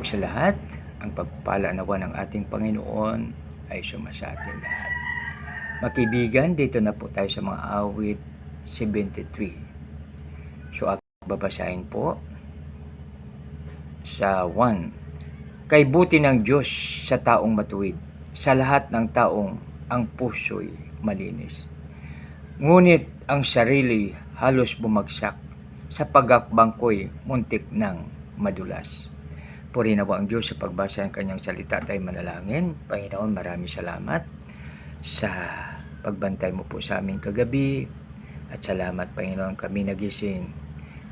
po sa lahat. Ang pagpala nawa ng ating Panginoon ay sumasa atin lahat. Makibigan, dito na po tayo sa mga awit 73. So, babasahin po sa 1. Kay buti ng Diyos sa taong matuwid, sa lahat ng taong ang puso'y malinis. Ngunit ang sarili halos bumagsak, sa pagakbang ko'y muntik ng madulas. Puri nawa ang Diyos sa pagbasa ng kanyang salita. Tayo manalangin. Panginoon, maraming salamat sa pagbantay mo po sa aming kagabi. At salamat, Panginoon, kami nagising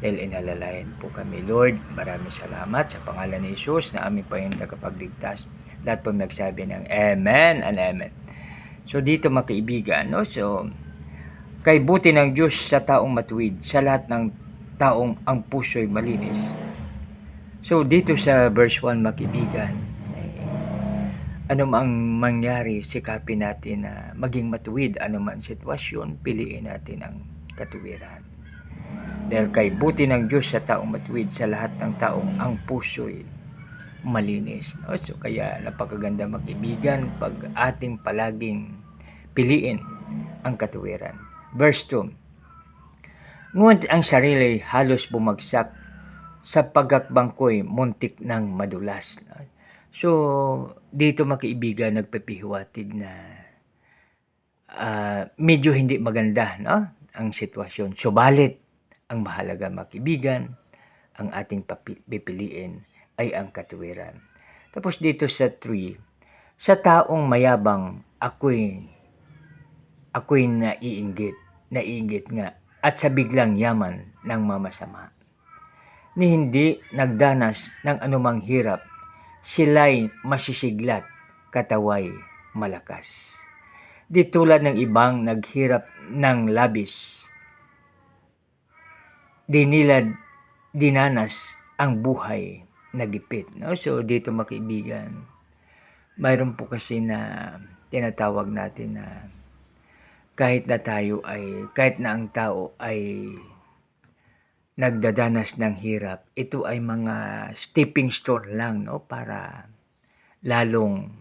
dahil inalalayan po kami. Lord, maraming salamat sa pangalan ni Jesus na aming Panginoon tagapagligtas. Lahat po nagsabi ng Amen and Amen. So dito mga kaibigan, no? So, kay buti ng Diyos sa taong matuwid, sa lahat ng taong ang puso'y malinis. So dito sa verse 1 mga kaibigan, anumang mangyari, sikapin natin na maging matuwid. Anumang sitwasyon, piliin natin ang katuwiran. Dahil kay buti ng Diyos sa taong matuwid, sa lahat ng taong ang puso'y malinis. No? So kaya napakaganda mga kaibigan pag ating palaging piliin ang katuwiran. Verse 2. Ngunit ang sarili halos bumagsak, sa pagakbang ko'y muntik ng madulas. So, dito mga kaibigan, nagpapihiwatig na medyo hindi maganda, no? Ang sitwasyon. Subalit, ang mahalaga mga kaibigan, ang ating pipiliin ay ang katuwiran. Tapos dito sa 3, sa taong mayabang ako'y naiinggit nga, at sa biglang yaman ng mamasama. Ni hindi nagdanas ng anumang hirap, sila'y masisiglat, kataway malakas. Di tulad ng ibang naghirap ng labis, di nila dinanas ang buhay na gipit. No? So dito mga kaibigan, mayroon po kasi na tinatawag natin na kahit na ang tao ay nagdadanas ng hirap, ito ay mga stepping stone lang, no, para lalong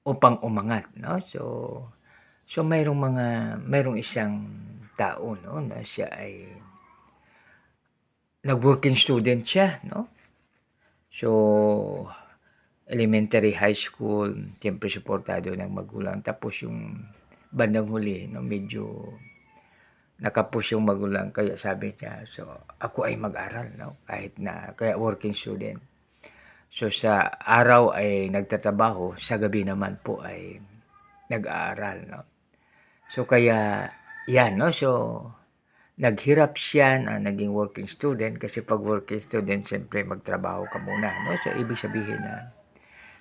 upang umangat, no. So mayroong isang tao, no, na siya ay nag-working student siya, no. So elementary, high school, siyempre suportado ng magulang. Tapos yung bandang huli, no, medyo nakapush yung magulang, kaya sabi niya, so ako ay mag-aral, no, kaya working student. So sa araw ay nagtatrabaho, sa gabi naman po ay nag-aaral, no. So kaya yan, no, so naghirap siya na naging working student, kasi pag working student siyempre magtrabaho ka muna, no. So ibig sabihin na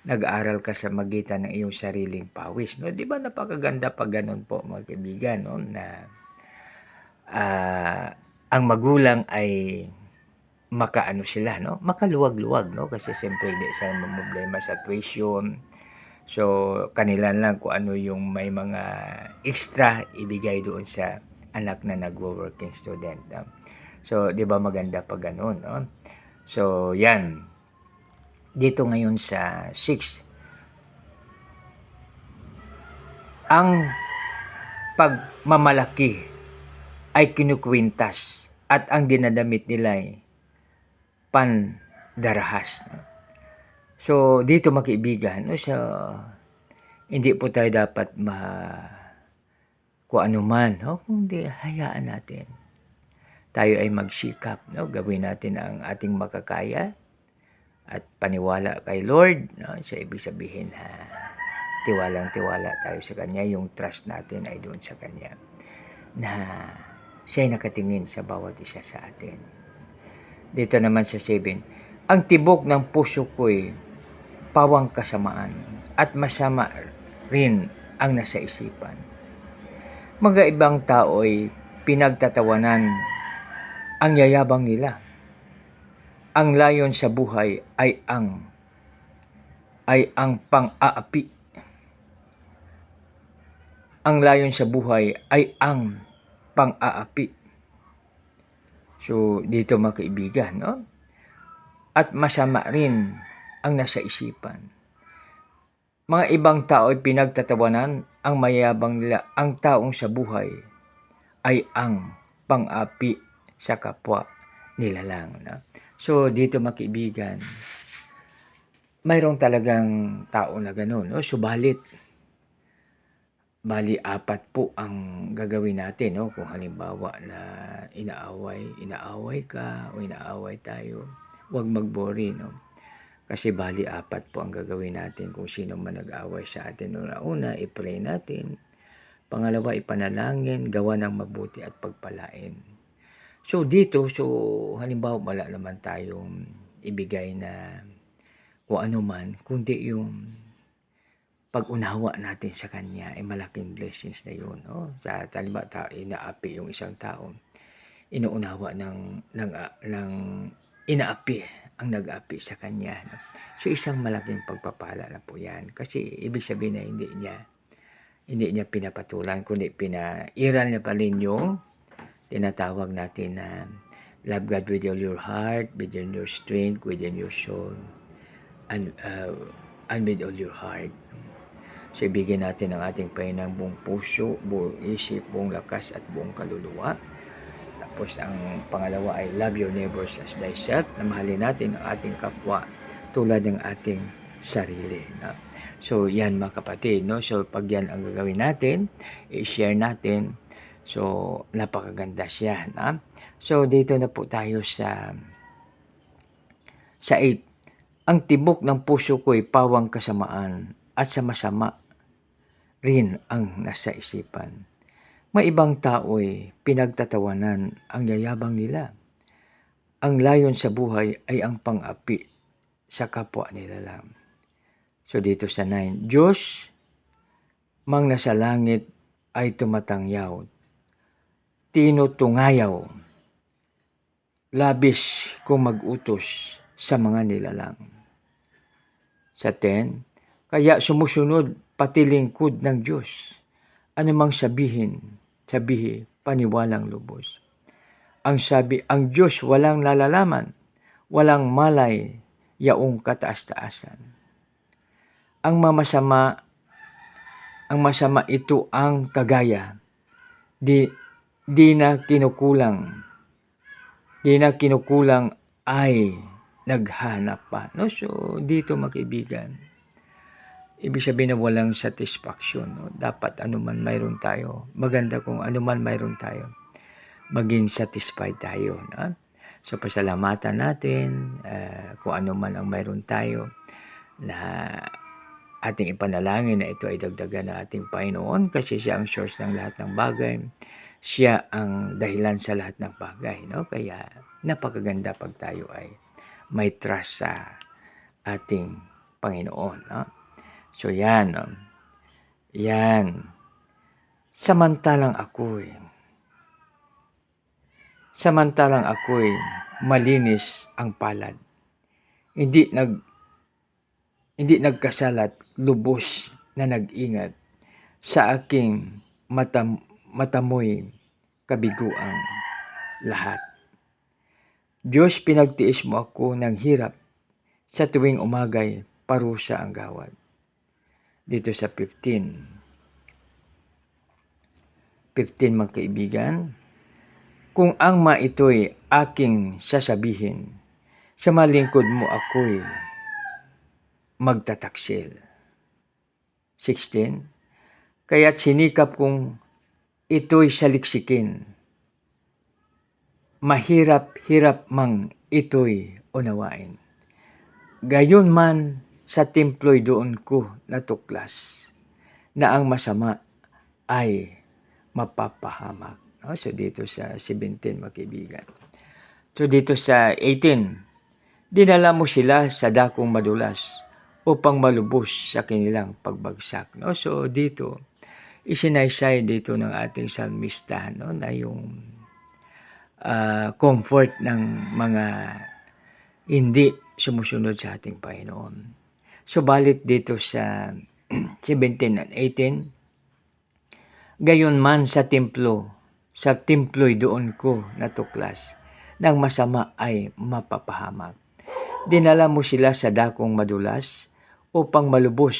nag-aaral ka sa magitan ng iyong sariling pawis, no. Di ba napakaganda pag ganun po mga kaibigan, no, na ang magulang ay makaano sila, no, makaluwag-luwag, no, kasi siyempre hindi sila problema sa tuition. So kanila lang kung ano yung may mga extra ibigay doon sa anak na nagwo-working student, no? So di ba maganda pag ganun, no? So yan, dito ngayon sa 6, ang pagmamalaki ay kinukwintas at ang dinadamit nila ay pandarahas. So dito mga kaibigan, no, so hindi po tayo dapat kung ano man, no, kundi hayaan natin. Tayo ay magsikap, no, gawin natin ang ating makakaya at paniwala kay Lord, no. So ibig sabihin tiwalang-tiwala tayo sa Kanya, yung trust natin ay doon sa Kanya, na siya'y nakatingin sa bawat isa sa atin. Dito naman sa 7, ang tibok ng puso ko'y pawang kasamaan, at masama rin ang nasa isipan. Mga ibang tao'y pinagtatawanan ang yayabang nila. Ang layon sa buhay ay ang pang-aapi. Ang layon sa buhay ay ang pang-aapi. So dito mga kaibigan, no? At masama rin ang nasa isipan. Mga ibang tao ay pinagtatawanan ang mayabang nila. Ang taong sa buhay ay ang pang-api sa kapwa nila lang. No? So dito mga kaibigan, mayroong talagang tao na gano'n. No? Subalit, bali 4 po ang gagawin natin. No? Kung halimbawa na inaaway ka o inaaway tayo, huwag mag-worry. No? Kasi bali 4 po ang gagawin natin kung sino man nag-away sa atin. Una, i-pray natin. Pangalawa, ipanalangin, gawa ng mabuti at pagpalain. So dito, halimbawa wala naman tayong ibigay na kung ano man, kundi yung pag-unawa natin sa Kanya ay malaking blessings na yun. No? Sa halimbawa, inaapi yung isang tao, inuunawa ng inaapi ang nag-api sa Kanya. No? So isang malaking pagpapala na po yan. Kasi ibig sabihin na hindi niya pinapatulan, kundi pinairal niya pa rin yung tinatawag natin na love God with all your heart, with all your strength, within your soul, and with all your heart. So ibigay natin ang ating Panginoon buong puso, buong isip, buong lakas at buong kaluluwa. Tapos ang pangalawa ay love your neighbors as thyself, na mahalin natin ang ating kapwa tulad ng ating sarili. No? So yan mga kapatid, no? So pag yan ang gagawin natin, i-share natin, so napakaganda siya. No? So dito na po tayo sa 8. Ang tibok ng puso ko ay pawang kasamaan at sa masama rin ang nasa isipan. May ibang tao ay pinagtatawanan ang yayabang nila. Ang layon sa buhay ay ang pang-api sa kapwa nila lang. So dito sa 9, Diyos mang nasa langit ay tumatangyaw, tinutungayaw, labis kung mag-utos sa mga nilalang. Sa 10, kaya sumusunod pati lingkod ng Diyos, anumang sabihi, paniwalang lubos. Ang sabi, ang Diyos walang nalalaman, walang malay, yaong kataas-taasan. Ang masama ito ang kagaya, di na kinukulang ay naghanap pa. No? So dito mga kaibigan, ibig sabihin na walang satisfaction. No? Dapat anuman mayroon tayo, maganda kung anuman mayroon tayo, maging satisfied tayo. No? So pasalamatan natin kung anuman ang mayroon tayo, na ating ipanalangin na ito ay dagdagan ng ating Panginoon, kasi siya ang source ng lahat ng bagay. Siya ang dahilan sa lahat ng bagay. No? Kaya napakaganda pag tayo ay may trust sa ating Panginoon. No? So yan. Yan. Samantalang ako'y malinis ang palad. Hindi nagkasalat, lubos na nag-ingat sa aking matamoy kabiguang lahat. Diyos, pinagtiis mo ako ng hirap, sa tuwing umagay parusa ang gawad. Dito sa 15 mga kaibigan, kung ang ito'y aking sasabihin, sa malingkod mo ako'y magtataksil. 16, kaya't sinikap kong ito'y saliksikin, mahirap-hirap mang ito'y unawain. Gayon man sa templo'y doon ko natuklas, na ang masama ay mapapahamak. So dito sa 17 mga kaibigan. So dito sa 18, dinala mo sila sa dakong madulas upang malubos sa kanilang pagbagsak. No? So dito, isinaysay dito ng ating salmista, no? Na yung comfort ng mga hindi sumusunod sa ating Panginoon. So balit dito sa 17 and 18, gayon man sa templo'y doon ko natuklas, ng masama ay mapapahamak. Dinala mo sila sa dakong madulas upang malubos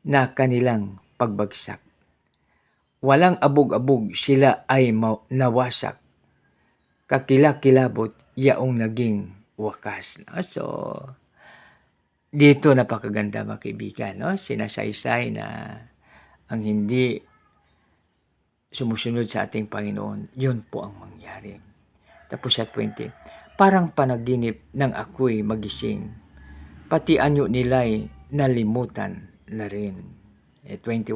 na kanilang pagbagsak. Walang abog-abog, sila ay nawasak. Kakilakilabot, yaong naging wakas. No? So, dito napakaganda mga kaibigan. No? Sinasaysay na ang hindi sumusunod sa ating Panginoon, yun po ang mangyari. Tapos sa 20, parang panaginip ng ako'y magising, pati anyo nila'y nalimutan na rin. 21,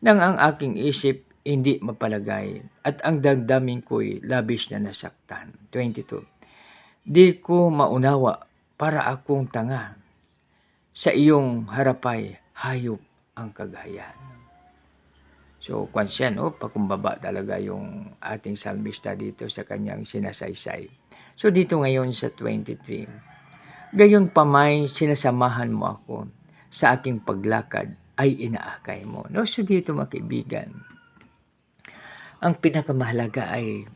nang ang aking isip hindi mapalagay at ang damdamin ko'y labis na nasaktan. 22, di ko maunawa para akong tanga, sa iyong harapay hayop ang kagayan. So, siya, no? Pakumbaba talaga yung ating salmista dito sa kanyang sinasaysay. So, dito ngayon sa 23, gayon pa may sinasamahan mo ako, sa aking paglakad ay inaakay mo. No? So, dito mga kaibigan, ang pinakamahalaga ay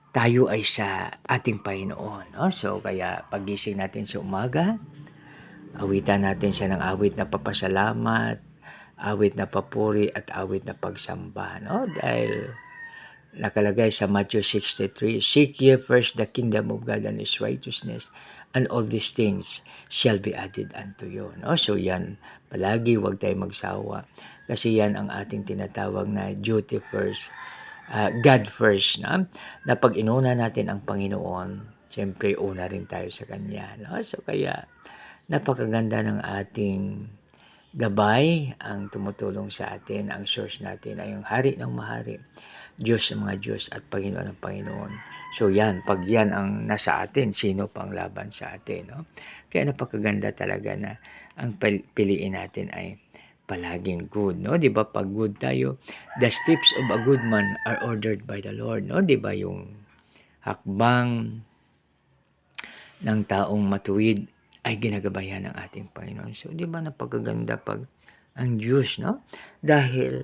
tayo ay sa ating Panginoon. No? So, kaya pagising natin sa umaga, awitan natin siya ng awit na papasalamat, awit na papuri at awit na pagsamba, no? Dahil nakalagay sa Matthew 6:3, seek ye first the kingdom of God and His righteousness, and all these things shall be added unto you, no? So yan, palagi wag tayo magsawa, kasi yan ang ating tinatawag na duty first, God first, no? Na pag inuna natin ang Panginoon, siyempre una rin tayo sa Kanya, no? So kaya napakaganda ng ating gabay, ang tumutulong sa atin, ang source natin ay yung Hari ng Mahari, Diyos ng mga Diyos at Panginoon ng Panginoon. So yan, pag yan ang nasa atin, sino pang laban sa atin, no? Kaya napakaganda talaga na ang piliin natin ay palaging good, no? 'Di ba pag good tayo, the steps of a good man are ordered by the Lord, no? 'Di ba yung hakbang ng taong matuwid ay ginagabayan ng ating Panginoon. So, di ba napakaganda pag ang Diyos, no? Dahil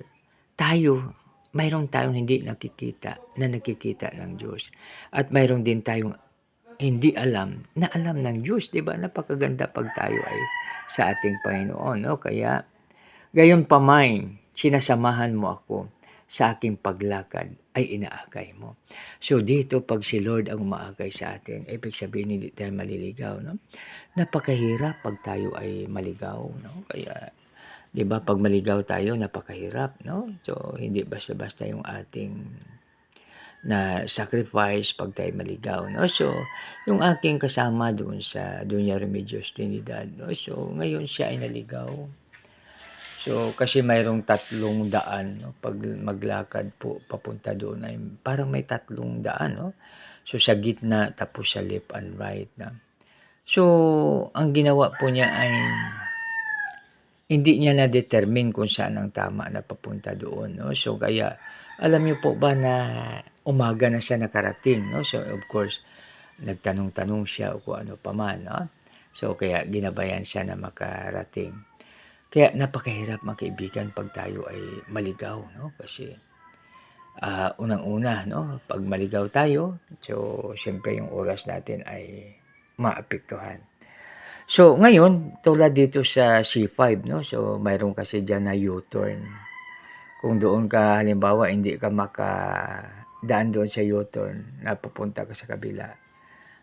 tayo, mayroong tayong hindi nakikita na nakikita ng Diyos. At mayroong din tayong hindi alam na alam ng Diyos. Di ba? Napakaganda pag tayo ay sa ating Panginoon, no? Kaya, gayon pa may, sinasamahan mo ako sa aking paglakad ay inaakay mo. So dito pag si Lord ang umaakay sa atin, ibig sabihin hindi tayo maliligaw, no? Napakahirap pag tayo ay maligaw, no? Kaya 'di ba pag maligaw tayo napakahirap, no? So hindi basta-basta yung ating na sacrifice pag tayo maligaw, no? So yung aking kasama doon sa Doña Remedios Trinidad, no? So ngayon siya ay naligaw. So, kasi mayroong 3 daan, no? Pag maglakad po papunta doon ay parang may 3 daan, no? So, sa gitna tapos sa left and right na. So, ang ginawa po niya ay hindi niya na-determine kung saan ang tama na papunta doon, no? So, kaya alam niyo po ba na umaga na siya nakarating, no? So, of course, nagtanong-tanong siya o kung ano pa man, no? So, kaya ginabayan siya na makarating. Kaya napakahirap mga kaibigan pag tayo ay maligaw, no? Kasi unang-una, no, pag maligaw tayo, so siyempre yung oras natin ay maapektuhan. So ngayon, tulad dito sa C5, no, so mayroon kasi diyan na U-turn. Kung doon ka halimbawa hindi ka makadaan doon sa U-turn na pupunta ka sa kabila,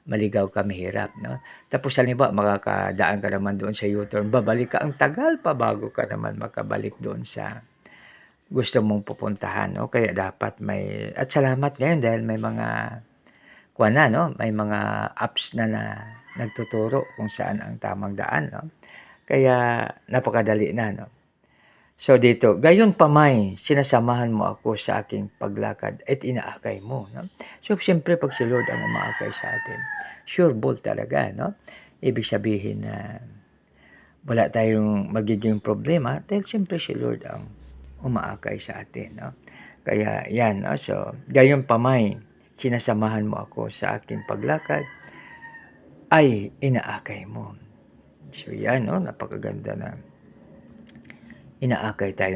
maligaw ka, mahirap, no? Tapos halimbawa makakadaan ka naman doon sa U-turn, babalik ka, ang tagal pa bago ka naman makabalik doon sa gusto mong pupuntahan, no? Kaya dapat may, at salamat ngayon dahil may mga no? May mga apps na nagtuturo kung saan ang tamang daan, no? Kaya napakadali na, no? So dito, gayon pa may, sinasamahan mo ako sa aking paglakad at inaakay mo, no? So siyempre pag si Lord ang umaakay sa atin, sure ball talaga, no? Ibig sabihin na wala tayong magiging problema dahil siyempre si Lord ang umaakay sa atin, no? Kaya yan, no? So gayon pa may, sinasamahan mo ako sa aking paglakad ay inaakay mo. So yan, no? Napakaganda na inaakay tayo